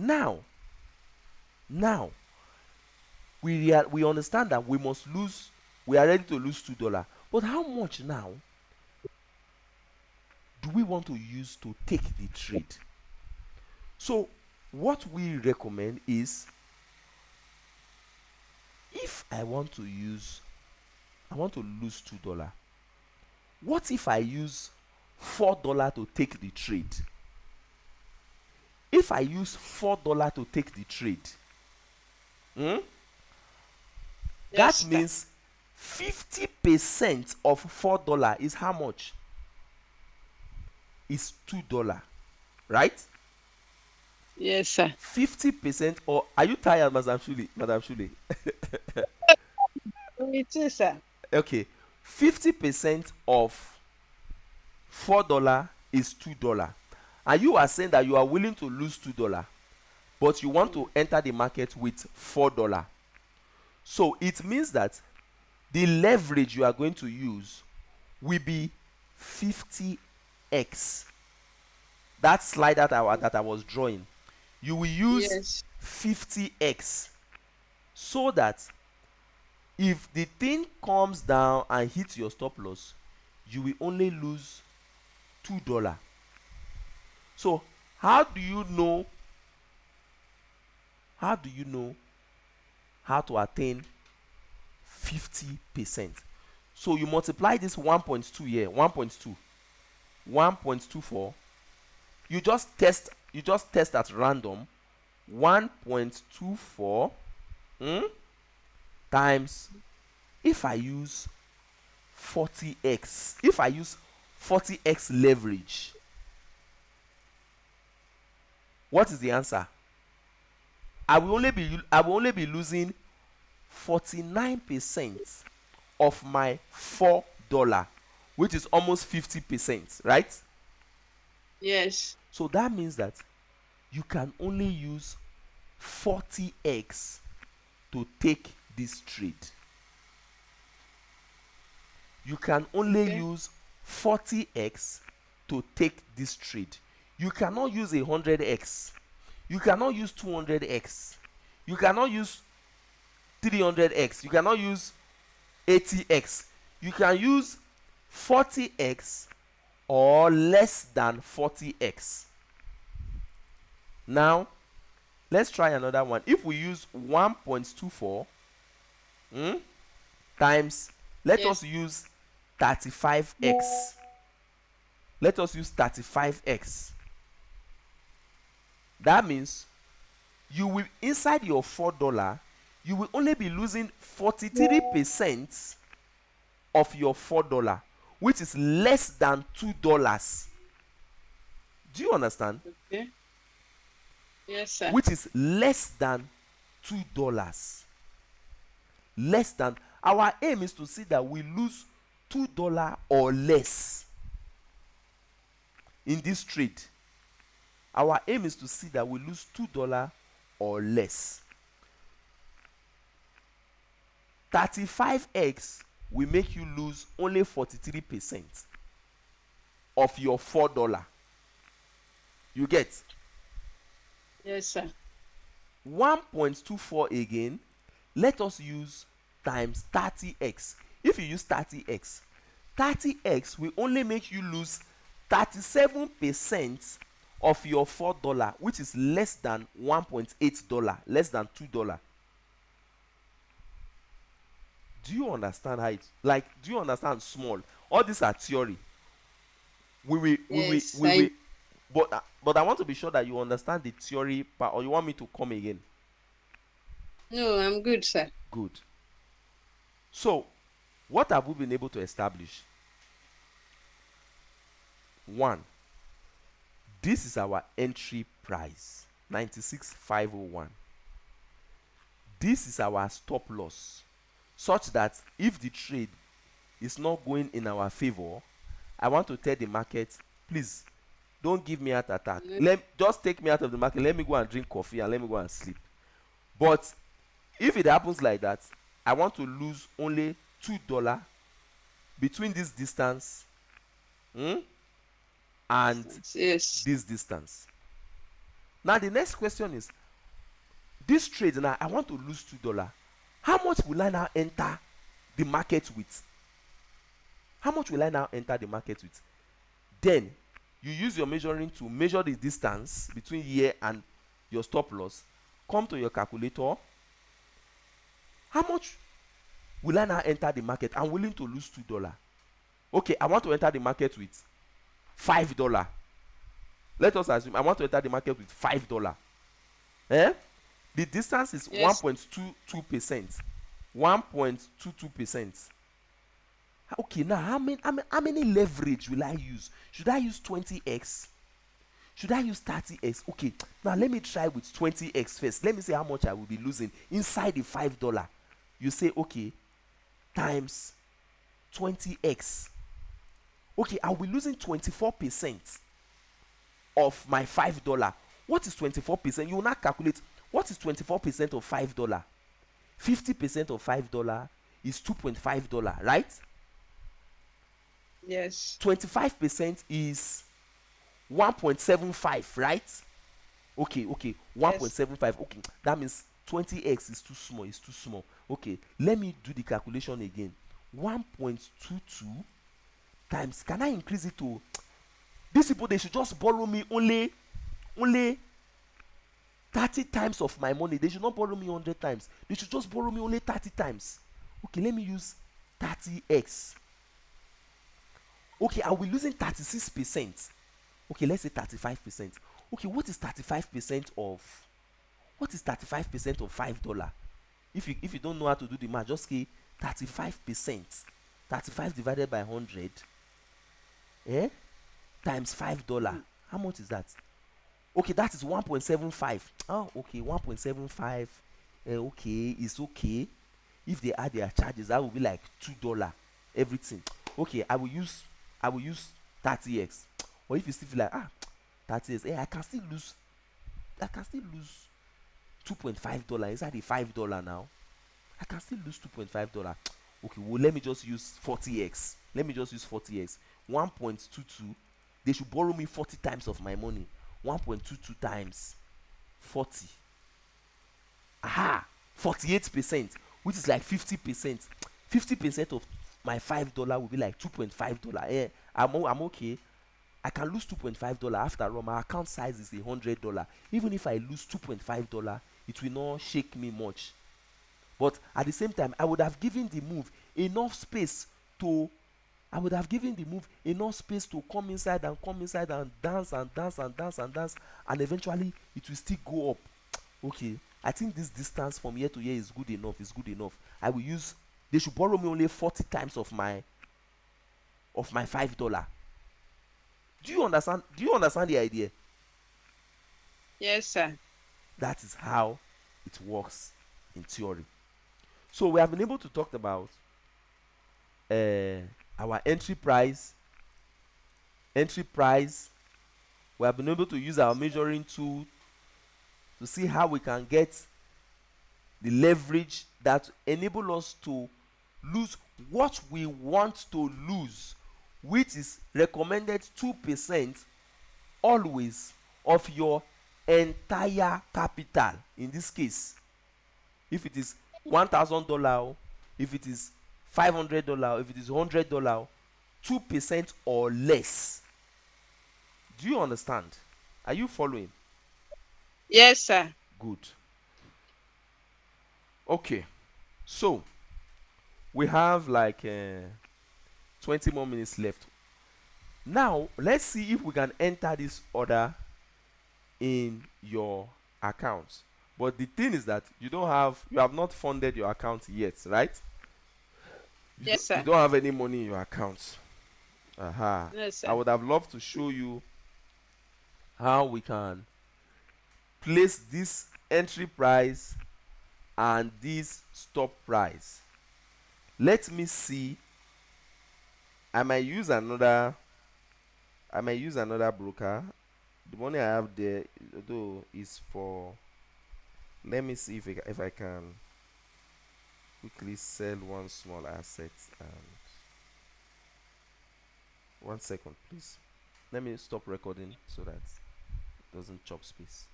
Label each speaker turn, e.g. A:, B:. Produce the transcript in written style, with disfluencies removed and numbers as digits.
A: Now we understand that we are ready to lose $2, but how much now do we want to use to take the trade? So what we recommend is, if I want to lose $2, what if I use $4 to take the trade? If I use $4 to take the trade, hmm, that
B: Yes, sir.
A: means 50% of $4 is how much? Is $2, right?
B: Yes, sir.
A: 50%, or are you tired, Madam Shule? Madam Shule?
B: It is, sir.
A: Okay, 50% of $4 is $2, and you are saying that you are willing to lose $2, but you want to enter the market with $4. So it means that the leverage you are going to use will be 50x. That slide that I was drawing, you will use
B: Yes.
A: 50x, so that if the thing comes down and hits your stop loss, you will only lose $2. So how do you know how do you know how to attain 50%? So you multiply this 1.2 here, 1.2, 1.24. You just test at random. 1.24, times, if I use 40x, if I use 40x leverage, what is the answer? I will only be losing 49% of my $4, which is almost 50%, right?
B: Yes.
A: So that means that you can only use 40x to take this trade. You can only
B: Okay.
A: use 40x to take this trade. You cannot use 100x. You cannot use 200x. You cannot use 300x. You cannot use 80x. You can use 40x or less than 40x. Now let's try another one. If we use 1.24, times, let us
B: Yes.
A: use 35x. Let us use 35x. That means you will, inside your $4, you will only be losing 43% of your $4, which is less than $2. Do you understand?
B: Okay. Yes, sir.
A: Which is less than $2. Less than. Our aim is to see that we lose $2 or less in this trade. Our aim is to see that we lose $2 or less. 35x will make you lose only 43% of your $4. You get?
B: Yes, sir.
A: 1.24 again, let us use times 30x. If you use 30x will only make you lose 37% of your $4, which is less than $1.8, less than $2. Do you understand how it's like? Do you understand small? All these are theory.
B: Yes.
A: We will, but I want to be sure that you understand the theory part, or you want me to come again?
B: No, I'm good, sir.
A: Good. So what have we been able to establish? One, this is our entry price, 96,501. This is our stop loss, such that if the trade is not going in our favor, I want to tell the market, please don't give me heart attack.
B: No.
A: Just take me out of the market. Let me go and drink coffee and let me go and sleep. But if it happens like that, I want to lose only $2 between this distance, and
B: Yes.
A: this distance. Now the next question is, this trade now I want to lose $2. How much will I now enter the market with? How much will I now enter the market with? Then you use your measuring to measure the distance between here and your stop loss. Come to your calculator. How much will I now enter the market? I'm willing to lose $2. Okay, I want to enter the market with $5. Let us assume I want to enter the market with $5. Eh? The distance is
B: Yes.
A: 1.22%. 1.22%. Okay, now how many leverage will I use? Should I use 20x? Should I use 30x? Okay, now let me try with 20x first. Let me see how much I will be losing inside the $5. You say, okay, times 20x. Okay, I'll be losing 24% of my $5. What is 24%? You will not calculate. What is 24% of $5? 50% of $5 is $2.5, right?
B: Yes.
A: 25% is 1.75, right? Okay, 1.75. Okay, that means 20x is too small. It's too small. Okay, let me do the calculation again. 1.22 times, can I increase it to, these people, they should just borrow me only 30 times of my money. They should not borrow me 100 times. They should just borrow me only 30 times. Okay, let me use 30x. Okay, I will be losing 36%. Okay, let's say 35%. Okay, what is 35% of $5? If you don't know how to do the math, just say 35%. 35 divided by 100, times $5. How much is that? Okay, that is 1.75. Oh, okay, 1.75. Okay, it's okay. If they add their charges, that will be like $2 everything. Okay, I will use 30x. Or if you still feel like 30x, I can still lose $2.5 inside the $5 now. I can still lose $2.5. Okay, well, let me just use 40x. 1.22. They should borrow me 40 times of my money. 1.22 times 40. 48%, which is like 50%. 50% of my $5 will be like $2.5. I'm okay. I can lose $2.5. After all, my account size is $100. Even if I lose $2.5, it will not shake me much. But at the same time, I would have given the move enough space to come inside and dance and eventually it will still go up. Okay, I think this distance from here to here is good enough. They should borrow me only 40 times of my $5. Do you understand the idea?
B: Yes, sir.
A: That is how it works in theory. So we have been able to talk about our entry price. We have been able to use our measuring tool to see how we can get the leverage that enable us to lose what we want to lose, which is recommended 2% always of your entire capital. In this case, if it is $1,000, if it is $500, if it is $100, 2% or less. Do you understand? Are you following?
B: Yes, sir.
A: Good. Okay, so we have like 20 more minutes left. Now let's see if we can enter this order in your account. But the thing is that you have not funded your account yet, right?
B: Yes,
A: You
B: sir.
A: don't have any money in your account.
B: Yes, sir.
A: I would have loved to show you how we can place this entry price and this stop price. Let me see. I might use another broker. The money I have there, though, is for. Let me see if I can quickly sell one small asset. And 1 second, please. Let me stop recording so that it doesn't chop space.